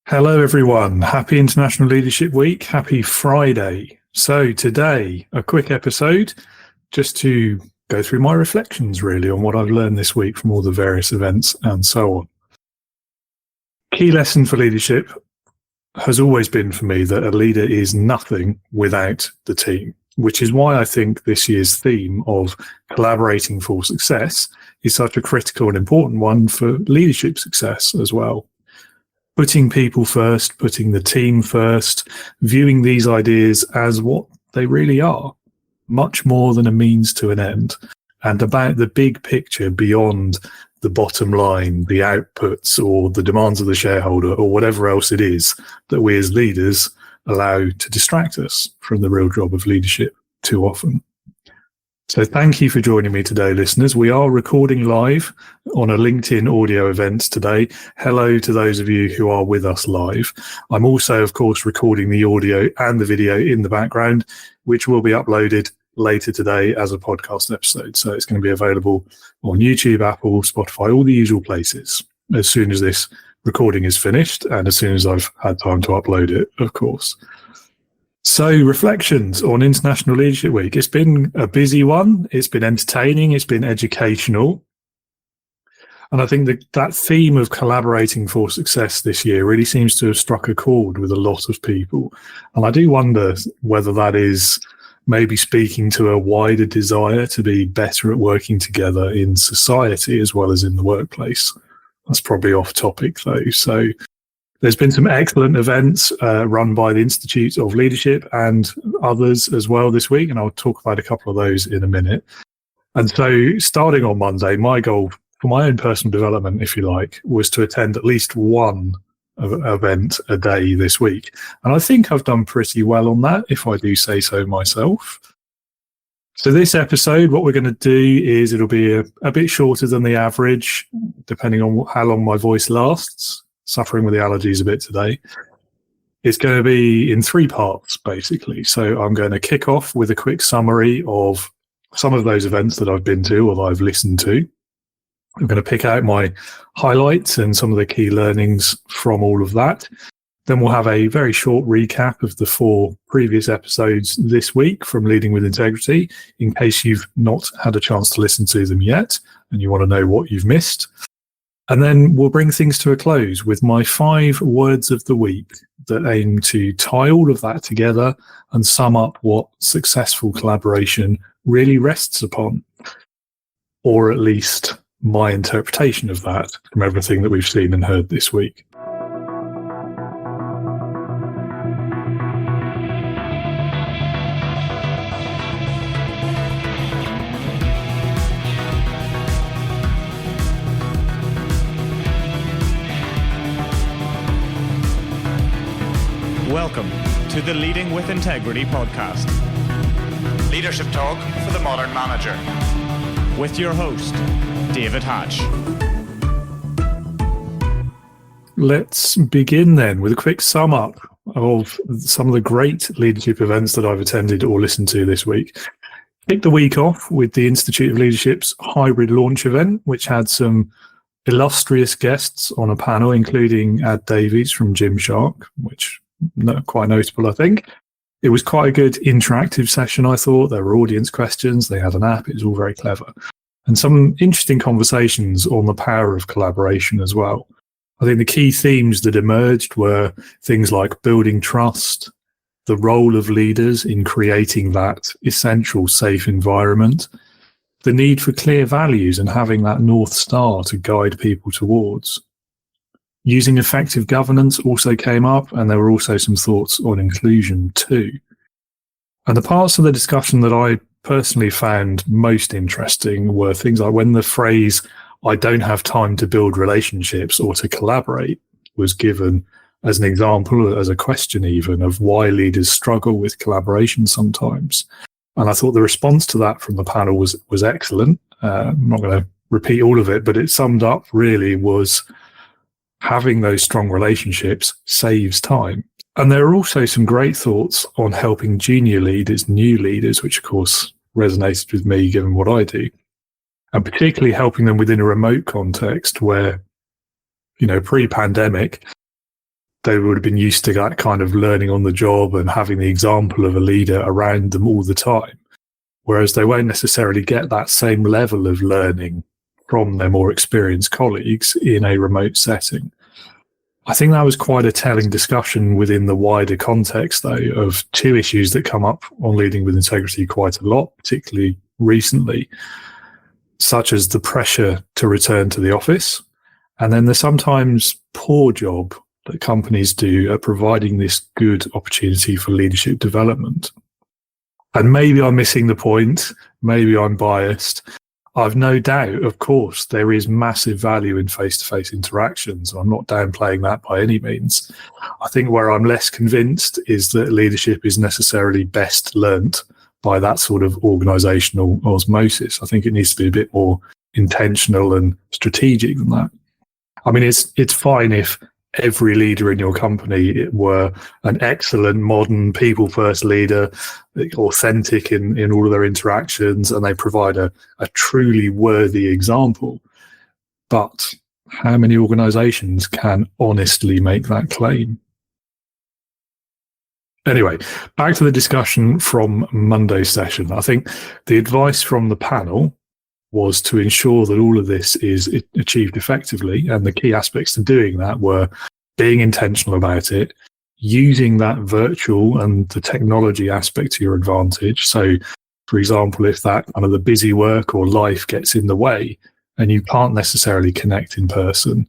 Hello, everyone. Happy International Leadership Week. Happy Friday. So today, a quick episode just to go through my reflections, really, on what I've learned this week from all the various events and so on. Key lesson for leadership has always been for me that a leader is nothing without the team, which is why I think this year's theme of collaborating for success is such a critical and important one for leadership success as well. Putting people first, putting the team first, viewing these ideas as what they really are, much more than a means to an end, and about the big picture beyond the bottom line, the outputs or the demands of the shareholder or whatever else it is that we as leaders allow to distract us from the real job of leadership too often. So thank you for joining me today, listeners. We are recording live on a LinkedIn audio event today. Hello to those of you who are with us live. I'm also, of course, recording the audio and the video in the background, which will be uploaded later today as a podcast episode. So it's going to be available on YouTube, Apple, Spotify, all the usual places as soon as this recording is finished and as soon as I've had time to upload it, of course. So reflections on International Leadership Week. It's been a busy one. It's been entertaining. It's been educational. And I think that theme of collaborating for success this year really seems to have struck a chord with a lot of people. And I do wonder whether that is maybe speaking to a wider desire to be better at working together in society as well as in the workplace. That's probably off topic though. So there's been some excellent events run by the Institute of Leadership and others as well this week, and I'll talk about a couple of those in a minute. And so starting on Monday, my goal for my own personal development, if you like, was to attend at least one event a day this week. And I think I've done pretty well on that, if I do say so myself. So this episode, what we're going to do is it'll be a bit shorter than the average, depending on how long my voice lasts. Suffering with the allergies a bit today. It's going to be in three parts, basically. So I'm going to kick off with a quick summary of some of those events that I've been to or that I've listened to. I'm going to pick out my highlights and some of the key learnings from all of that. Then we'll have a very short recap of the 4 previous episodes this week from Leading with Integrity, in case you've not had a chance to listen to them yet and you want to know what you've missed. And then we'll bring things to a close with my 5 words of the week that aim to tie all of that together and sum up what successful collaboration really rests upon, or at least my interpretation of that from everything that we've seen and heard this week. Welcome to the Leading with Integrity podcast. Leadership talk for the modern manager. With your host, David Hatch. Let's begin then with a quick sum up of some of the great leadership events that I've attended or listened to this week. Kick the week off with the Institute of Leadership's hybrid launch event, which had some illustrious guests on a panel, including Ad Davies from Gymshark, which quite notable, I think. It was quite a good interactive session, I thought. There were audience questions. They had an app. It was all very clever. And some interesting conversations on the power of collaboration as well. I think the key themes that emerged were things like building trust, the role of leaders in creating that essential safe environment, the need for clear values and having that North Star to guide people towards. Using effective governance also came up, and there were also some thoughts on inclusion too. And the parts of the discussion that I personally found most interesting were things like when the phrase, "I don't have time to build relationships or to collaborate," was given as an example, as a question even, of why leaders struggle with collaboration sometimes. And I thought the response to that from the panel was excellent. I'm not going to repeat all of it, but it summed up really was having those strong relationships saves time. And there are also some great thoughts on helping junior leaders, new leaders, which of course resonated with me given what I do, and particularly helping them within a remote context where, pre-pandemic, they would have been used to that kind of learning on the job and having the example of a leader around them all the time. Whereas they won't necessarily get that same level of learning from their more experienced colleagues in a remote setting. I think that was quite a telling discussion within the wider context, though, of two issues that come up on Leading with Integrity quite a lot, particularly recently, such as the pressure to return to the office, and then the sometimes poor job that companies do at providing this good opportunity for leadership development. And maybe I'm missing the point, maybe I'm biased. I've no doubt, of course, there is massive value in face-to-face interactions. I'm not downplaying that by any means. I think where I'm less convinced is that leadership is necessarily best learnt by that sort of organisational osmosis. I think it needs to be a bit more intentional and strategic than that. I mean, it's fine if every leader in your company were an excellent, modern, people-first leader, authentic in all of their interactions, and they provide a truly worthy example. But how many organisations can honestly make that claim? Anyway, back to the discussion from Monday's session. I think the advice from the panel was to ensure that all of this is achieved effectively. And the key aspects to doing that were being intentional about it, using that virtual and the technology aspect to your advantage. So, for example, if that kind of the busy work or life gets in the way and you can't necessarily connect in person,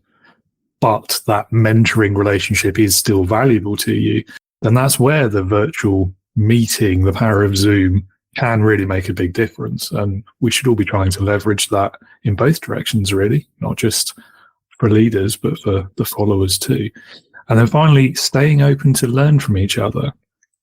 but that mentoring relationship is still valuable to you, then that's where the virtual meeting, the power of Zoom, can really make a big difference. And we should all be trying to leverage that in both directions, really, not just for leaders, but for the followers too. And then finally, staying open to learn from each other,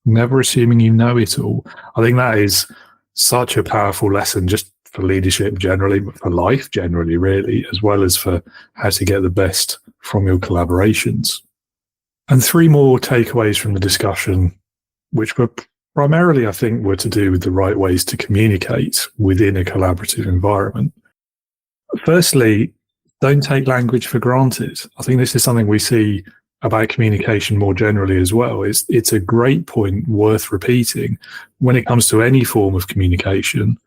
never assuming you know it all. I think that is such a powerful lesson just for leadership generally, but for life generally, really, as well as for how to get the best from your collaborations. And three more takeaways from the discussion, which were primarily, I think, were to do with the right ways to communicate within a collaborative environment. Firstly, don't take language for granted. I think this is something we see about communication more generally as well. It's a great point worth repeating. When it comes to any form of communication,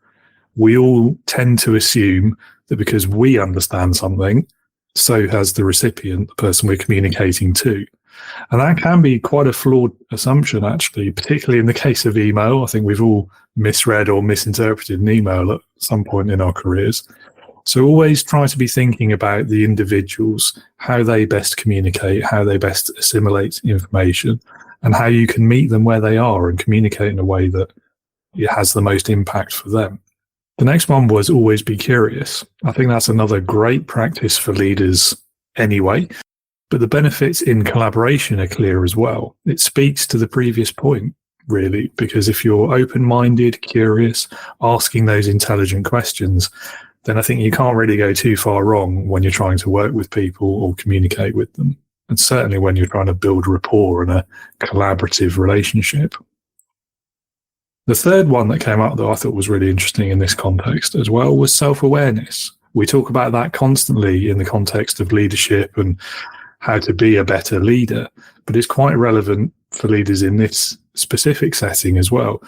we all tend to assume that because we understand something, so has the recipient, the person we're communicating to. And that can be quite a flawed assumption, actually, particularly in the case of email. I think we've all misread or misinterpreted an email at some point in our careers. So always try to be thinking about the individuals, how they best communicate, how they best assimilate information, and how you can meet them where they are and communicate in a way that it has the most impact for them. The next one was always be curious. I think that's another great practice for leaders anyway. But the benefits in collaboration are clear as well. It speaks to the previous point, really, because if you're open-minded, curious, asking those intelligent questions, then I think you can't really go too far wrong when you're trying to work with people or communicate with them. And certainly when you're trying to build rapport and a collaborative relationship. The third one that came up, though, I thought was really interesting in this context as well, was self-awareness. We talk about that constantly in the context of leadership and how to be a better leader, but it's quite relevant for leaders in this specific setting as well.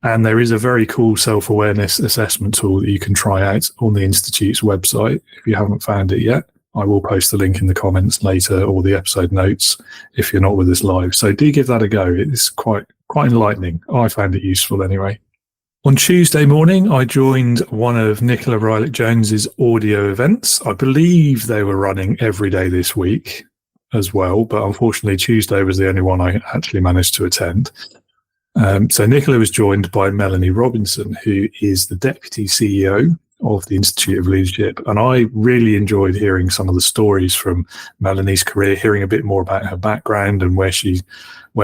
And there is a very cool self-awareness assessment tool that you can try out on the Institute's website. If you haven't found it yet, I will post the link in the comments later or the episode notes if you're not with us live. So do give that a go. It's quite enlightening. I found it useful anyway. On Tuesday morning, I joined one of Nicola Rylick-Jones's audio events. I believe they were running every day this week as well, but unfortunately Tuesday was the only one I actually managed to attend. So Nicola was joined by Melanie Robinson, who is the Deputy CEO of the Institute of Leadership. And I really enjoyed hearing some of the stories from Melanie's career, hearing a bit more about her background and where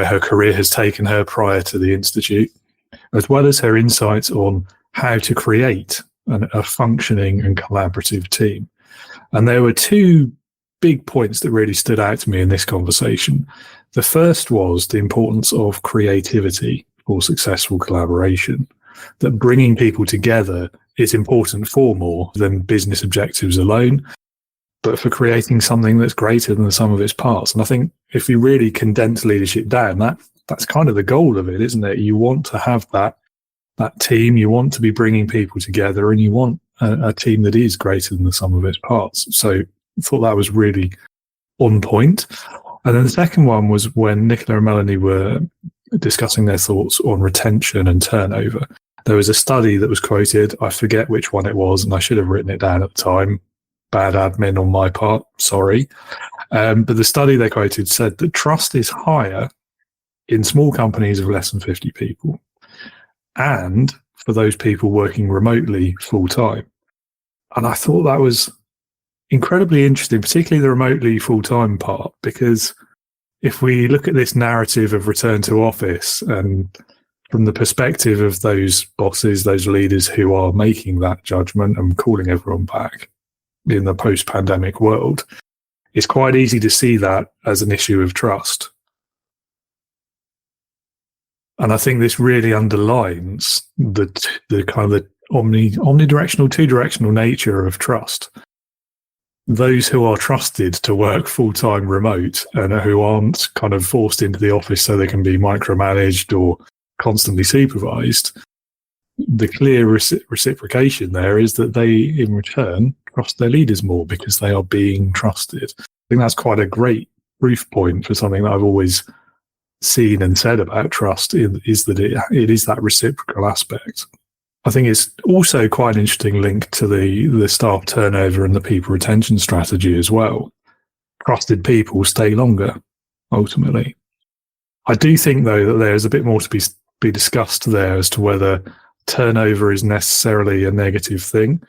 her career has taken her prior to the Institute, as well as her insights on how to create a functioning and collaborative team. And there were two big points that really stood out to me in this conversation. The first was the importance of creativity for successful collaboration, that bringing people together is important for more than business objectives alone. but for creating something that's greater than the sum of its parts. And I think if you really condense leadership down, that's kind of the goal of it, isn't it? You want to have that team, you want to be bringing people together, and you want a team that is greater than the sum of its parts. So I thought that was really on point. And then the second one was when Nicola and Melanie were discussing their thoughts on retention and turnover. There was a study that was quoted. I forget which one it was, and I should have written it down at the time. Bad admin on my part, sorry. But the study they quoted said that trust is higher in small companies of less than 50 people and for those people working remotely full time. And I thought that was incredibly interesting, particularly the remotely full time part, because if we look at this narrative of return to office and from the perspective of those bosses, those leaders who are making that judgment and calling everyone back in the post-pandemic world, it's quite easy to see that as an issue of trust. And I think this really underlines the kind of the omnidirectional, two-directional nature of trust. Those who are trusted to work full-time remote and who aren't kind of forced into the office so they can be micromanaged or constantly supervised, the clear reciprocation there is that they, in return, trust their leaders more because they are being trusted. I think that's quite a great proof point for something that I've always seen and said about trust, is that it is that reciprocal aspect. I think it's also quite an interesting link to the staff turnover and the people retention strategy as well. Trusted people stay longer, ultimately. I do think, though, that there's a bit more to be discussed there as to whether turnover is necessarily a negative thing.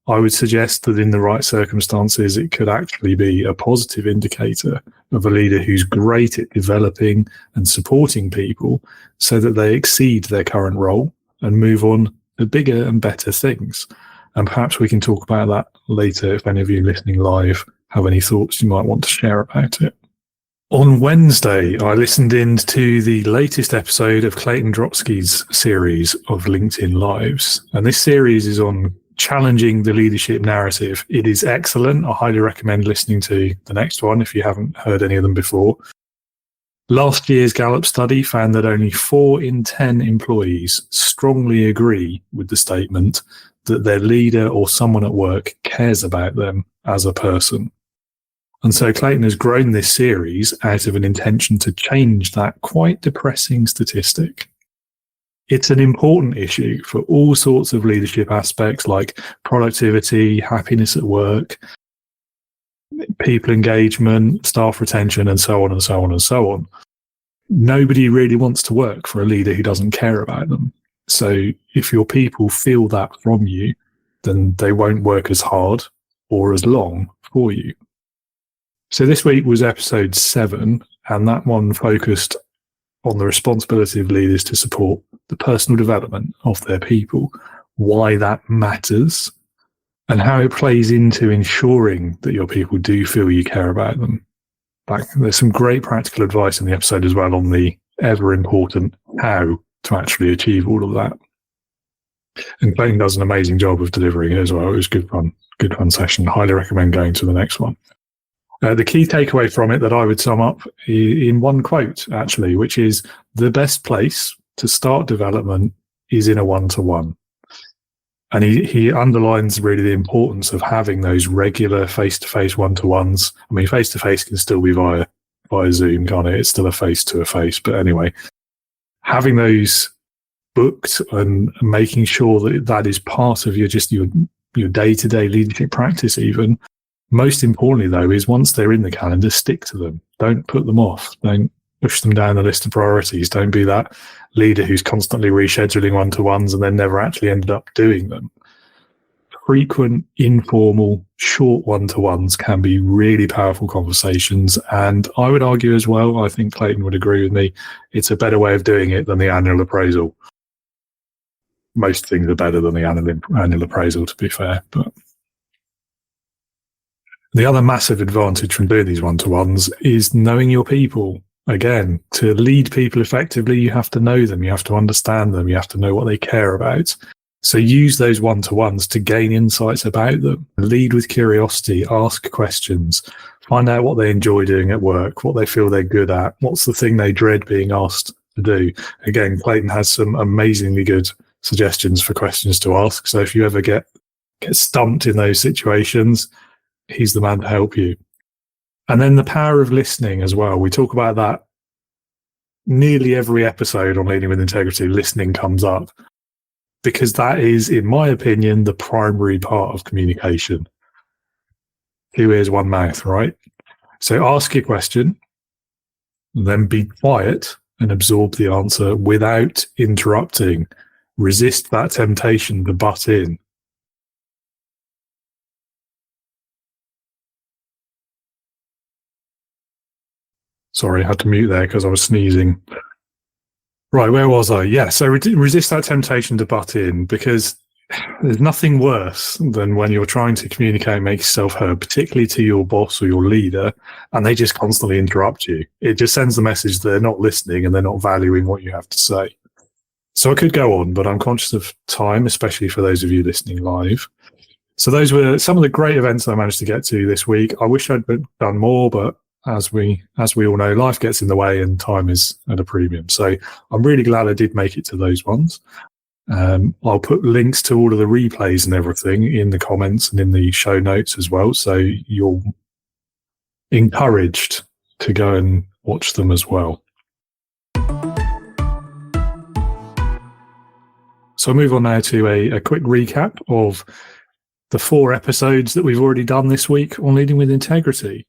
I would suggest that in the right circumstances, it could actually be a positive indicator of a leader who's great at developing and supporting people so that they exceed their current role and move on to bigger and better things. And perhaps we can talk about that later if any of you listening live have any thoughts you might want to share about it. On Wednesday, I listened in to the latest episode of Clayton Drotsky's series of LinkedIn Lives. And this series is on challenging the leadership narrative. It is excellent. I highly recommend listening to the next one if you haven't heard any of them before. Last year's Gallup study found that only 4 in 10 employees strongly agree with the statement that their leader or someone at work cares about them as a person. And so Clayton has grown this series out of an intention to change that quite depressing statistic. It's an important issue for all sorts of leadership aspects like productivity, happiness at work, people engagement, staff retention, and so on and so on and so on. Nobody really wants to work for a leader who doesn't care about them. So if your people feel that from you, then they won't work as hard or as long for you. So this week was episode 7, and that one focused on the responsibility of leaders to support the personal development of their people, why that matters, and how it plays into ensuring that your people do feel you care about them. There's some great practical advice in the episode as well on the ever important how to actually achieve all of that. And Clayton does an amazing job of delivering it as well. It was good fun session. Highly recommend going to the next one. The key takeaway from it that I would sum up in one quote, actually, which is the best place to start development is in a one-to-one. And he underlines really the importance of having those regular face-to-face one-to-ones. I mean, face-to-face can still be via Zoom, can't it? It's still a face-to-a-face. But anyway, having those booked and making sure that that is part of your day-to-day leadership practice even. Most importantly, though, is once they're in the calendar, stick to them. Don't put them off. Don't push them down the list of priorities. Don't be that leader who's constantly rescheduling one-to-ones and then never actually ended up doing them. Frequent, informal, short one-to-ones can be really powerful conversations. And I would argue as well, I think Clayton would agree with me, it's a better way of doing it than the annual appraisal. Most things are better than the annual appraisal, to be fair, but the other massive advantage from doing these one-to-ones is knowing your people. Again, to lead people effectively, you have to know them, you have to understand them, you have to know what they care about. So use those one-to-ones to gain insights about them. Lead with curiosity, ask questions, find out what they enjoy doing at work, what they feel they're good at, what's the thing they dread being asked to do. Again, Clayton has some amazingly good suggestions for questions to ask. So if you ever get stumped in those situations, he's the man to help you. And then the power of listening as well. We talk about that nearly every episode on Leading with Integrity. Listening comes up because that is, in my opinion, the primary part of communication. 2 ears, 1 mouth, right? So ask your question, then be quiet and absorb the answer without interrupting. Resist that temptation to butt in. Sorry, I had to mute there because I was sneezing. Right, where was I? Yeah, so resist that temptation to butt in, because there's nothing worse than when you're trying to communicate and make yourself heard, particularly to your boss or your leader, and they just constantly interrupt you. It just sends the message they're not listening and they're not valuing what you have to say. So I could go on, but I'm conscious of time, especially for those of you listening live. So those were some of the great events I managed to get to this week. I wish I'd done more, but as we all know, life gets in the way and time is at a premium. So I'm really glad I did make it to those ones. I'll put links to all of the replays and everything in the comments and in the show notes as well. So you're encouraged to go and watch them as well. So I'll move on now to a quick recap of the 4 episodes that we've already done this week on Leading with Integrity.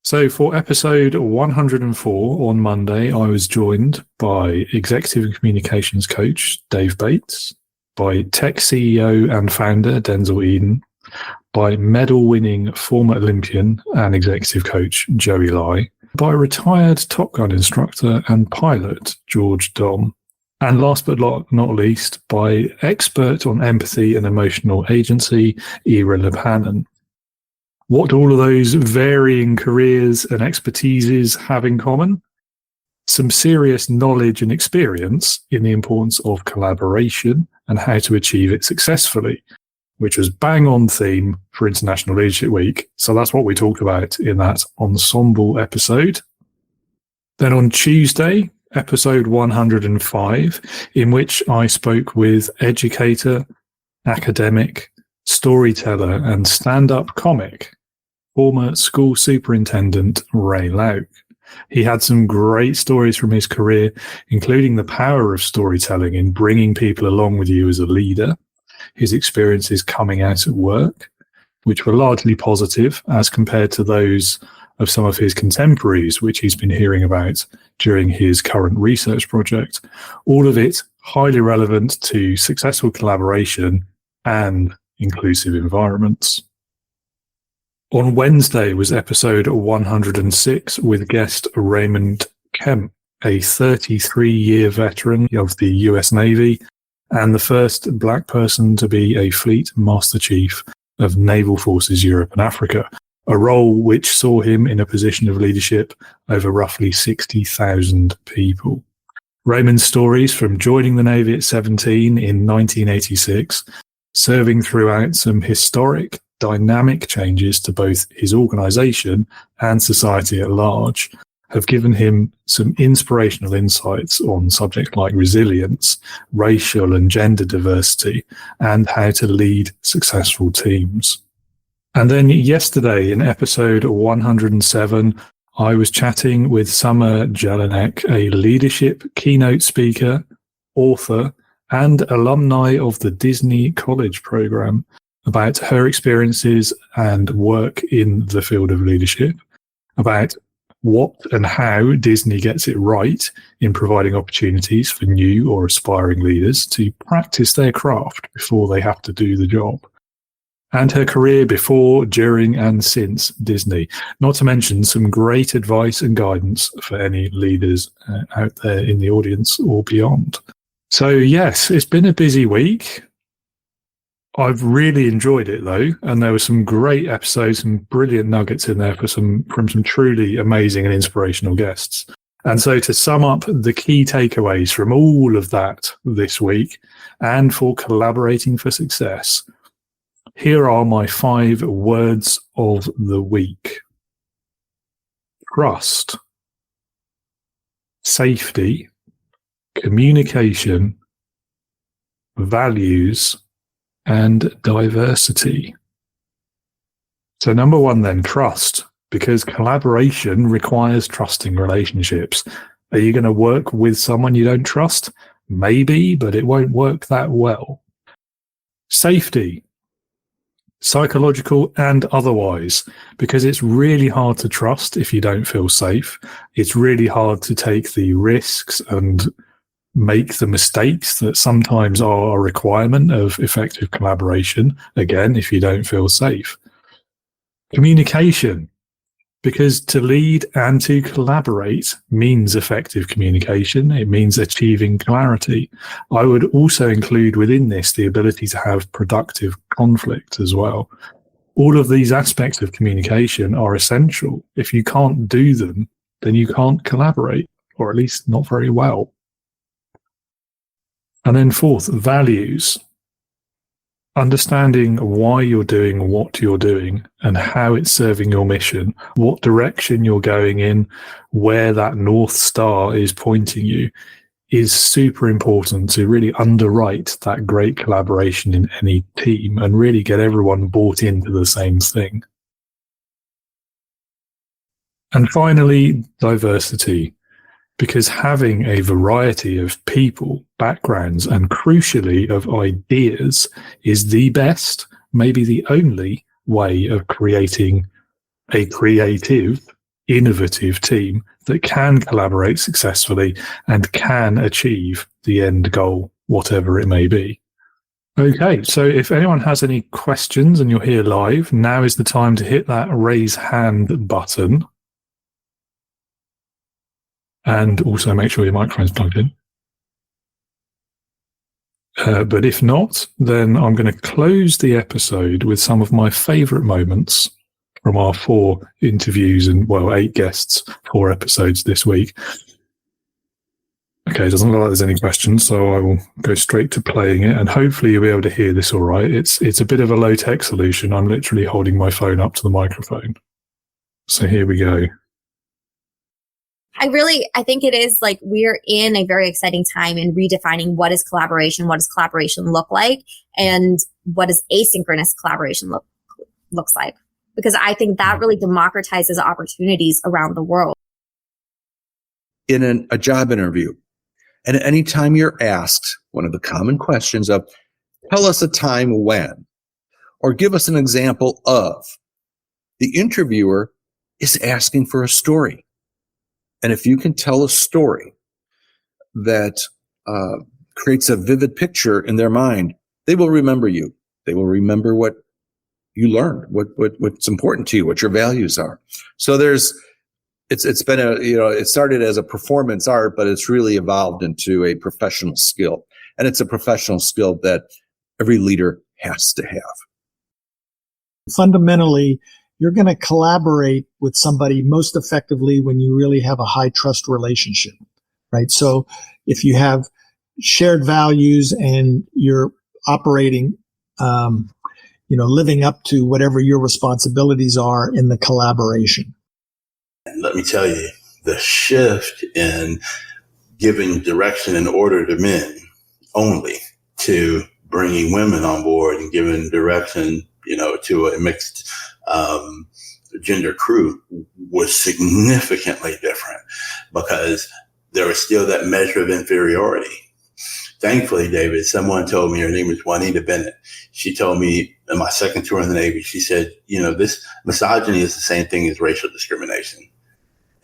So for episode 104 on Monday, I was joined by Executive and Communications Coach Dave Bates, by Tech CEO and founder Denzel Eden, by medal-winning former Olympian and Executive Coach Joey Lai, by retired Top Gun instructor and pilot George Dom, and last but not least, by expert on empathy and emotional agency Ira Lepanen. What do all of those varying careers and expertises have in common? Some serious knowledge and experience in the importance of collaboration and how to achieve it successfully, which was bang on theme for International Leadership Week. So that's what we talked about in that ensemble episode. Then on Tuesday, episode 105, in which I spoke with educator, academic, storyteller, and stand-up comic, former school superintendent Ray Lauk. He had some great stories from his career, including the power of storytelling in bringing people along with you as a leader, his experiences coming out at work, which were largely positive as compared to those of some of his contemporaries, which he's been hearing about during his current research project. All of it highly relevant to successful collaboration and inclusive environments. On Wednesday was episode 106 with guest Raymond Kemp, a 33-year veteran of the US Navy and the first Black person to be a Fleet Master Chief of Naval Forces Europe and Africa, a role which saw him in a position of leadership over roughly 60,000 people. Raymond's stories from joining the Navy at 17 in 1986, serving throughout some historic, dynamic changes to both his organisation and society at large, have given him some inspirational insights on subjects like resilience, racial and gender diversity, and how to lead successful teams. And then yesterday in episode 107, I was chatting with Summer Jelinek, a leadership keynote speaker, author, and alumni of the Disney College program, about her experiences and work in the field of leadership, about what and how Disney gets it right in providing opportunities for new or aspiring leaders to practice their craft before they have to do the job, and her career before, during, and since Disney, not to mention some great advice and guidance for any leaders out there in the audience or beyond. So yes, it's been a busy week. I've really enjoyed it though, and there were some great episodes, some brilliant nuggets in there from some truly amazing and inspirational guests. And so to sum up the key takeaways from all of that this week and for collaborating for success, here are my 5 words of the week. Trust, safety, communication, values, and diversity. So number 1 then, trust, because collaboration requires trusting relationships. Are you going to work with someone you don't trust? Maybe, but it won't work that well. Safety, psychological and otherwise, because it's really hard to trust if you don't feel safe. It's really hard to take the risks and make the mistakes that sometimes are a requirement of effective collaboration, again, if you don't feel safe. Communication, because to lead and to collaborate means effective communication. It means achieving clarity. I would also include within this the ability to have productive conflict as well. All of these aspects of communication are essential. If you can't do them, then you can't collaborate, or at least not very well. And then 4th, values. Understanding why you're doing what you're doing and how it's serving your mission, what direction you're going in, where that North Star is pointing you, is super important to really underwrite that great collaboration in any team and really get everyone bought into the same thing. And finally, diversity. Because having a variety of people, backgrounds, and crucially of ideas is the best, maybe the only way of creating a creative, innovative team that can collaborate successfully and can achieve the end goal, whatever it may be. Okay, so if anyone has any questions and you're here live, now is the time to hit that raise hand button. And also make sure your microphone's plugged in. But if not, then I'm going to close the episode with some of my favorite moments from our 4 interviews and, 8 guests, 4 episodes this week. Okay, it doesn't look like there's any questions, so I will go straight to playing it, and hopefully you'll be able to hear this all right. It's a bit of a low-tech solution. I'm literally holding my phone up to the microphone. So here we go. I think it is like we're in a very exciting time in redefining what is collaboration look like, and what does asynchronous collaboration looks like. Because I think that really democratizes opportunities around the world. In a job interview, and any time you're asked one of the common questions of, tell us a time when, or give us an example of, the interviewer is asking for a story. And if you can tell a story that creates a vivid picture in their mind, they will remember you. They will remember what you learned, what's important to you, what your values are. So it's been it started as a performance art, but it's really evolved into a professional skill. And it's a professional skill that every leader has to have. Fundamentally, you're going to collaborate with somebody most effectively when you really have a high trust relationship, right? So if you have shared values and you're operating, living up to whatever your responsibilities are in the collaboration. And let me tell you, the shift in giving direction and order to men only to bringing women on board and giving direction, to a mixed gender crew was significantly different, because there was still that measure of inferiority. Thankfully, David, someone told me, her name was Juanita Bennett. She told me in my second tour in the Navy, she said, this misogyny is the same thing as racial discrimination.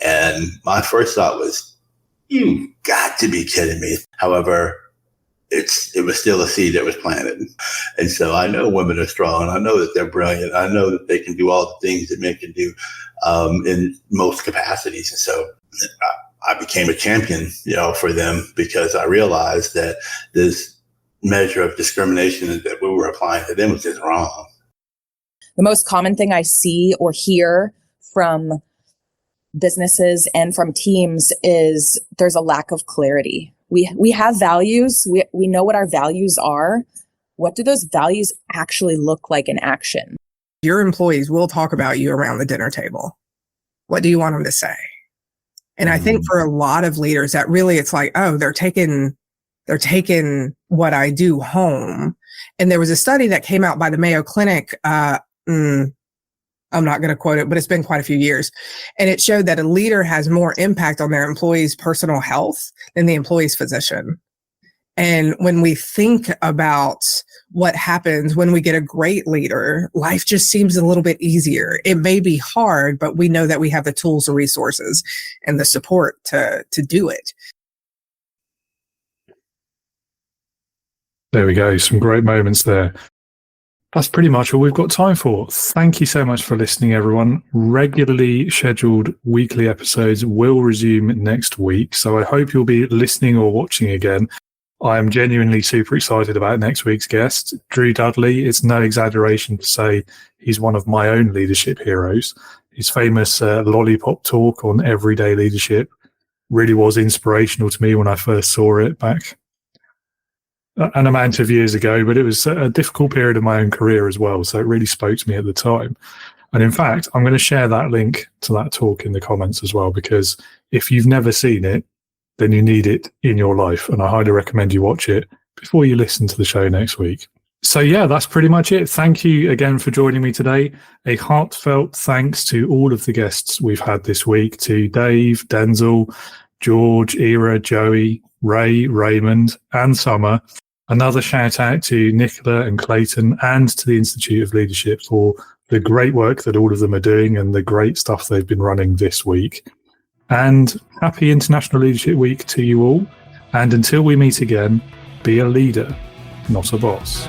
And my first thought was, you got to be kidding me. However, it was still a seed that was planted. And so I know women are strong. I know that they're brilliant. I know that they can do all the things that men can do in most capacities. And so I became a champion, for them, because I realized that this measure of discrimination that we were applying to them was just wrong. The most common thing I see or hear from businesses and from teams is there's a lack of clarity. We have values. We know what our values are. What do those values actually look like in action? Your employees will talk about you around the dinner table. What do you want them to say? And I think for a lot of leaders that really it's like, oh, they're taking what I do home. And there was a study that came out by the Mayo Clinic. I'm not going to quote it, but it's been quite a few years. And it showed that a leader has more impact on their employees' personal health than the employee's physician. And when we think about what happens when we get a great leader, life just seems a little bit easier. It may be hard, but we know that we have the tools, the resources, and the support to do it. There we go. Some great moments there. That's pretty much all we've got time for. Thank you so much for listening, everyone. Regularly scheduled weekly episodes will resume next week, so I hope you'll be listening or watching again. I am genuinely super excited about next week's guest, Drew Dudley. It's no exaggeration to say he's one of my own leadership heroes. His famous lollipop talk on everyday leadership really was inspirational to me when I first saw it back an amount of years ago, but it was a difficult period of my own career as well. So it really spoke to me at the time. And in fact, I'm going to share that link to that talk in the comments as well, because if you've never seen it, then you need it in your life. And I highly recommend you watch it before you listen to the show next week. So yeah, that's pretty much it. Thank you again for joining me today. A heartfelt thanks to all of the guests we've had this week, to Dave, Denzel, George, Ira, Joey, Ray, Raymond, and Summer. Another shout out to Nicola and Clayton and to the Institute of Leadership for the great work that all of them are doing and the great stuff they've been running this week. And happy International Leadership Week to you all. And until we meet again, be a leader, not a boss.